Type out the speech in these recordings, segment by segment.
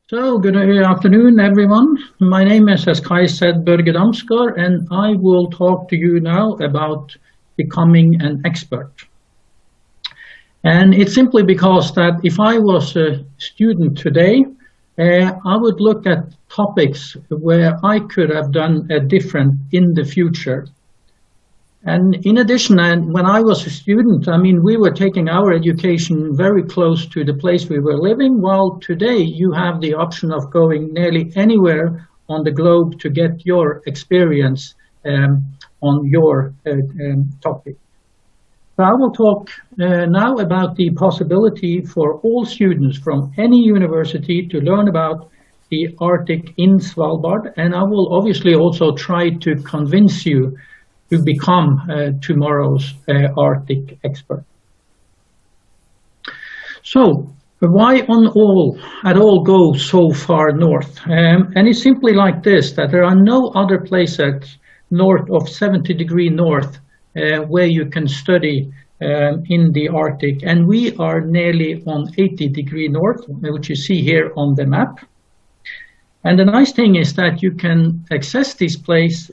So, good afternoon, everyone. My name is, as Kai said, Børge Damsgård, and I will talk to you now about becoming an expert. And it's simply because that if I was a student today, I would look at topics where I could have done a different in the future. And in addition, and when I was a student, we were taking our education very close to the place we were living, while today you have the option of going nearly anywhere on the globe to get your experience on your topic. So I will talk now about the possibility for all students from any university to learn about the Arctic in Svalbard, and I will obviously also try to convince you to become tomorrow's Arctic expert. So, why at all go so far north? And it's simply like this, that there are no other places north of 70 degrees north where you can study in the Arctic. And we are nearly on 80 degrees north, which you see here on the map. And the nice thing is that you can access this place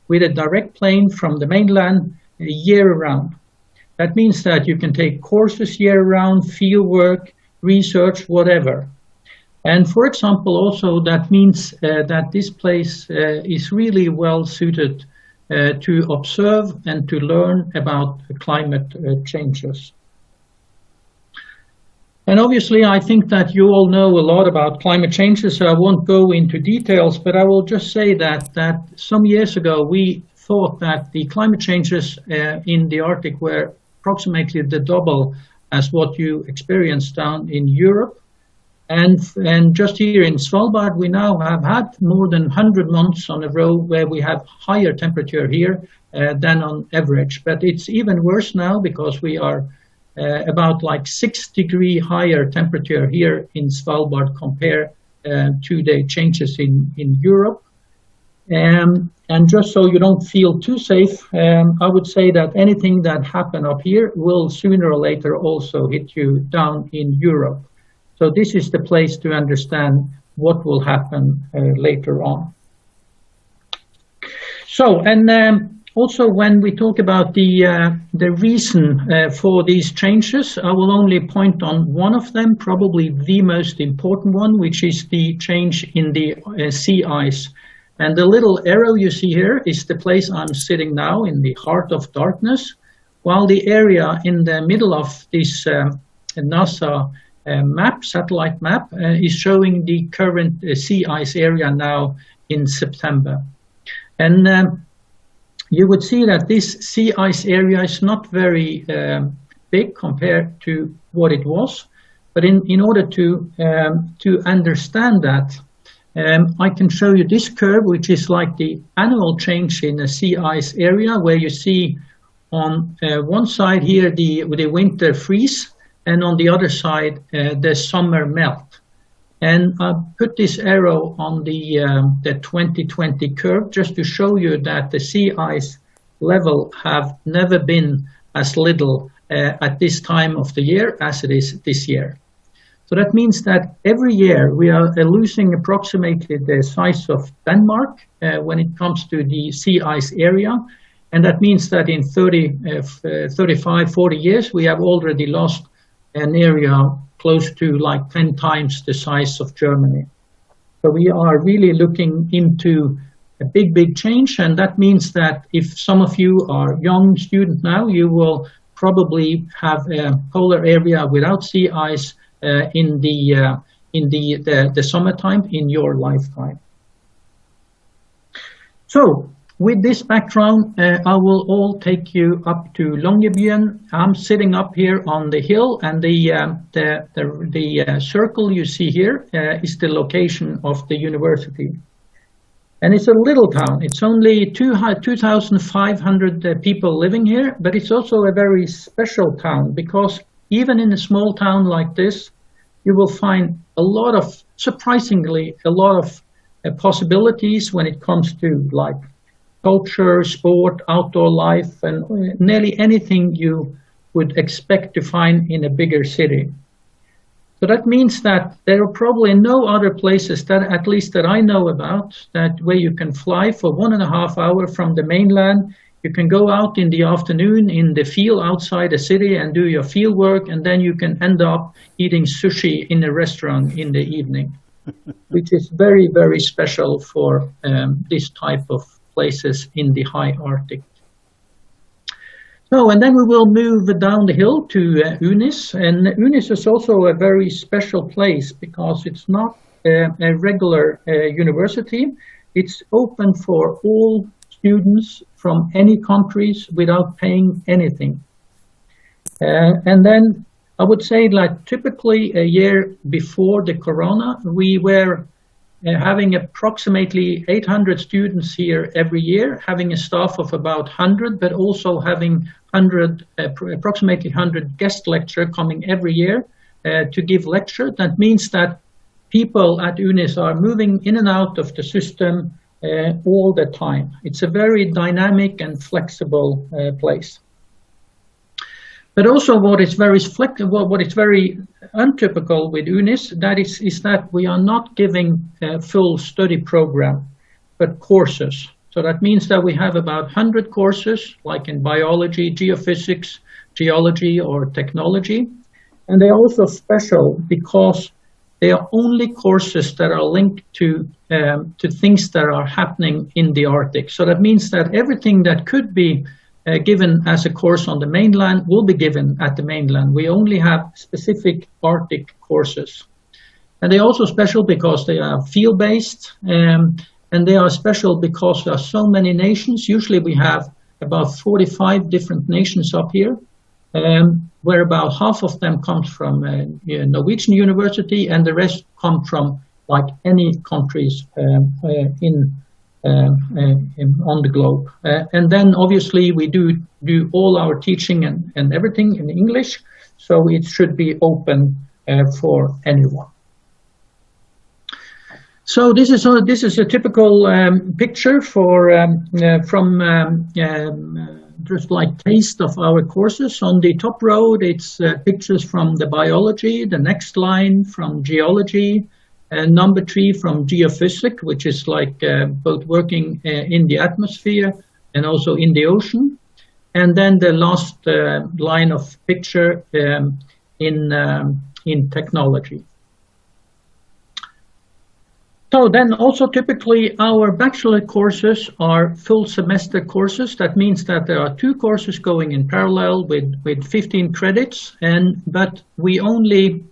with a direct plane from the mainland year-round. That means that you can take courses year-round, field work, research, whatever. And for example, also that means that this place is really well suited to observe and to learn about climate changes. And obviously, I think that you all know a lot about climate changes, so I won't go into details, but I will just say that some years ago, we thought that the climate changes in the Arctic were approximately the double as what you experience down in Europe. And just here in Svalbard, we now have had more than 100 months on a row where we have higher temperature here than on average. But it's even worse now because we are about like 6 degrees higher temperature here in Svalbard compared to the changes in Europe. And just so you don't feel too safe, I would say that anything that happened up here will sooner or later also hit you down in Europe. So this is the place to understand what will happen later on. So, also, when we talk about the reason for these changes, I will only point on one of them, probably the most important one, which is the change in the sea ice. And the little arrow you see here is the place I'm sitting now in the heart of darkness, while the area in the middle of this NASA satellite map, is showing the current sea ice area now in September. And you would see that this sea ice area is not very big compared to what it was. But in order to understand that, I can show you this curve, which is like the annual change in a sea ice area, where you see on one side here the winter freeze, and on the other side the summer melt. And I put this arrow on the 2020 curve just to show you that the sea ice level have never been as little at this time of the year as it is this year. So that means that every year we are losing approximately the size of Denmark when it comes to the sea ice area. And that means that in 35, 40 years, we have already lost an area close to like 10 times the size of Germany. So we are really looking into a big change, and that means that if some of you are young students now, you will probably have a polar area without sea ice in the summertime in your lifetime. So, with this background, I will all take you up to Longyearbyen. I'm sitting up here on the hill, and the circle you see here is the location of the university. And it's a little town. It's only 2,500 people living here, but it's also a very special town because even in a small town like this, you will find surprisingly a lot of possibilities when it comes to like culture, sport, outdoor life, and nearly anything you would expect to find in a bigger city. So that means that there are probably no other places that, at least that I know about, that where you can fly for 1.5 hours from the mainland. You can go out in the afternoon in the field outside the city and do your field work, and then you can end up eating sushi in a restaurant in the evening, which is very, very special for this type of places in the high Arctic. So, and then we will move down the hill to UNIS, and UNIS is also a very special place because it's not a regular university. It's open for all students from any countries without paying anything. And then I would say, like, typically a year before the corona, we were having approximately 800 students here every year, having a staff of about 100, but also having approximately 100 guest lecturers coming every year to give lecture. That means that people at UNIS are moving in and out of the system all the time. It's a very dynamic and flexible place. But also what is very flexible, what is very untypical with UNIS, that is that we are not giving a full study program, but courses. So that means that we have about 100 courses, like in biology, geophysics, geology, or technology. And they're also special because they are only courses that are linked to things that are happening in the Arctic. So that means that everything that could be given as a course on the mainland will be given at the mainland. We only have specific Arctic courses. And they're also special because they are field-based, and they are special because there are so many nations. Usually we have about 45 different nations up here, where about half of them comes from Norwegian university, and the rest come from like any countries on the globe. And then obviously we do all our teaching and everything in English, so it should be open for anyone. So this is a typical picture from just like taste of our courses. On the top row, it's pictures from the biology, the next line from geology, number 3 from geophysics, which is like both working in the atmosphere and also in the ocean. And then the last line of picture in technology. So then also typically our bachelor courses are full semester courses. That means that there are 2 courses going in parallel with 15 credits, but we only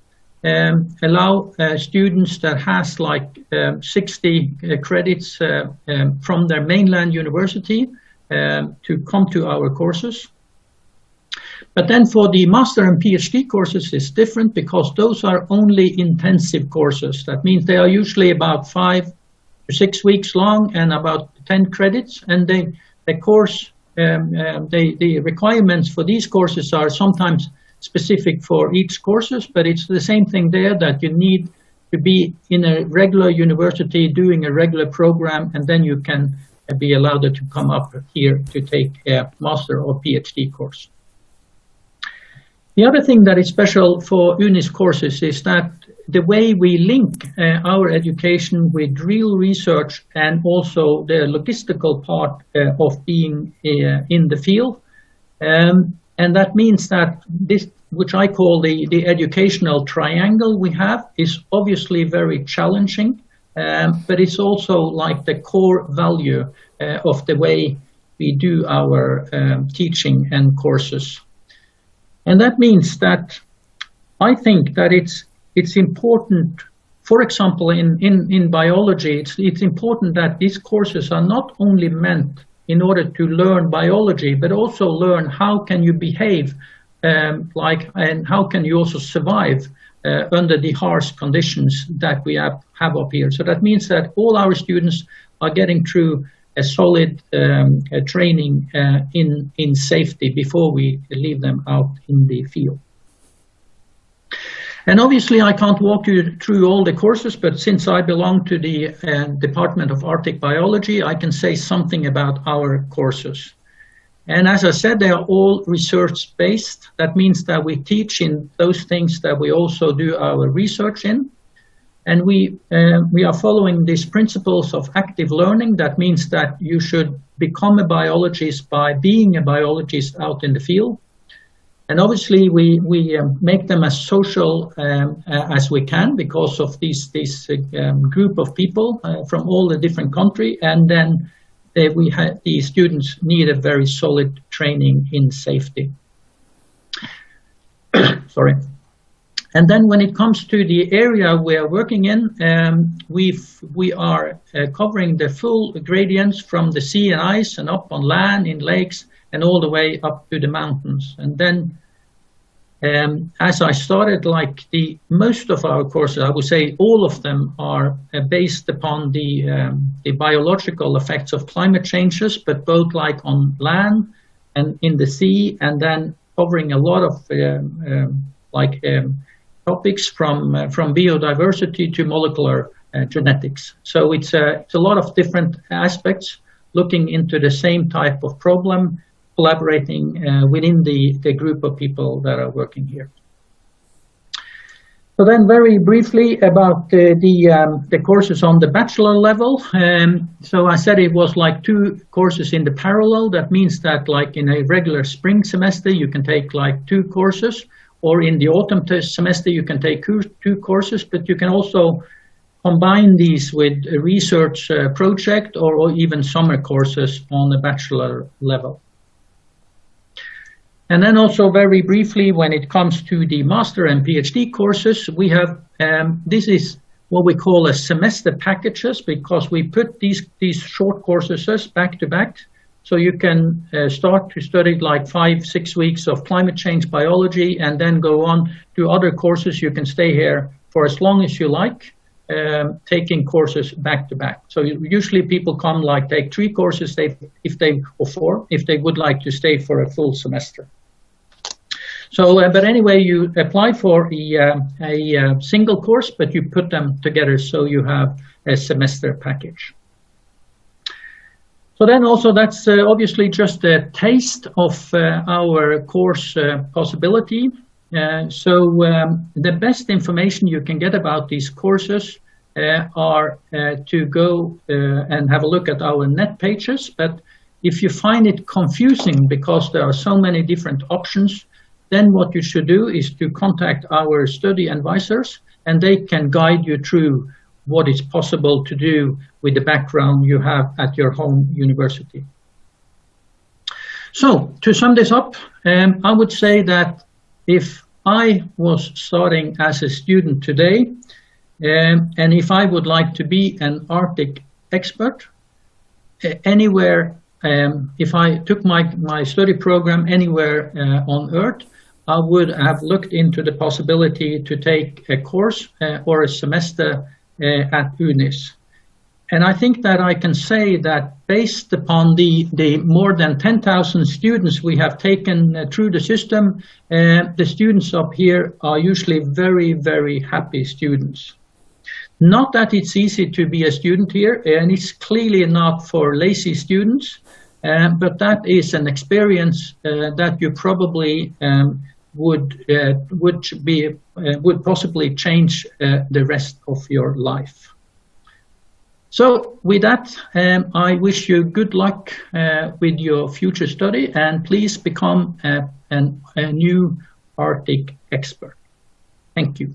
allow students that has like 60 credits from their mainland university to come to our courses. But then for the master and PhD courses, it's different because those are only intensive courses. That means they are usually about 5 to 6 weeks long and about 10 credits. And the requirements for these courses are sometimes specific for each courses, but it's the same thing there, that you need to be in a regular university doing a regular program, and then you can be allowed to come up here to take a master or PhD course. The other thing that is special for UNIS courses is that the way we link our education with real research and also the logistical part of being in the field. And that means that this, which I call the educational triangle we have, is obviously very challenging, but it's also like the core value of the way we do our teaching and courses. And that means that I think that it's important, for example, in biology, it's important that these courses are not only meant in order to learn biology, but also learn how can you behave, and how can you also survive under the harsh conditions that we have up here. So that means that all our students are getting through a solid training in safety before we leave them out in the field. And obviously I can't walk you through all the courses, but since I belong to the Department of Arctic Biology, I can say something about our courses. And as I said, they are all research-based. That means that we teach in those things that we also do our research in. And we are following these principles of active learning. That means that you should become a biologist by being a biologist out in the field. And obviously we make them as social as we can because of this group of people from all the different countries. And then the students need a very solid training in safety. Sorry. And then when it comes to the area we are working in, we are covering the full gradients from the sea and ice and up on land, in lakes, and all the way up to the mountains. And then as I started, like most of our courses, I would say all of them are based upon the biological effects of climate changes, but both like on land and in the sea, and then covering a lot of topics from biodiversity to molecular genetics. So it's a lot of different aspects looking into the same type of problem, collaborating within the group of people that are working here. So then very briefly about the courses on the bachelor level. So I said it was like 2 courses in the parallel. That means that like in a regular spring semester, you can take like 2 courses, or in the autumn semester, you can take 2 courses, but you can also combine these with a research project or even summer courses on the bachelor level. And then also very briefly, when it comes to the master and PhD courses, we have, this is what we call a semester packages, because we put these short courses back to back. So you can start to study like 5-6 weeks of climate change biology and then go on to other courses. You can stay here for as long as you like, taking courses back to back. So usually people come like take 3 courses or 4 if they would like to stay for a full semester. So, but anyway, you apply for a single course, but you put them together so you have a semester package. So then also that's obviously just a taste of our course possibility. So the best information you can get about these courses are to go and have a look at our net pages. But if you find it confusing because there are so many different options, then what you should do is to contact our study advisors, and they can guide you through what is possible to do with the background you have at your home university. So to sum this up, I would say that if I was starting as a student today, and if I would like to be an Arctic expert anywhere, if I took my study program anywhere on Earth, I would have looked into the possibility to take a course or a semester at UNIS. And I think that I can say that based upon the more than 10,000 students we have taken through the system, the students up here are usually very, very happy students. Not that it's easy to be a student here, and it's clearly not for lazy students, but that is an experience that you probably would possibly change the rest of your life. So with that, I wish you good luck with your future study, and please become a new Arctic expert. Thank you.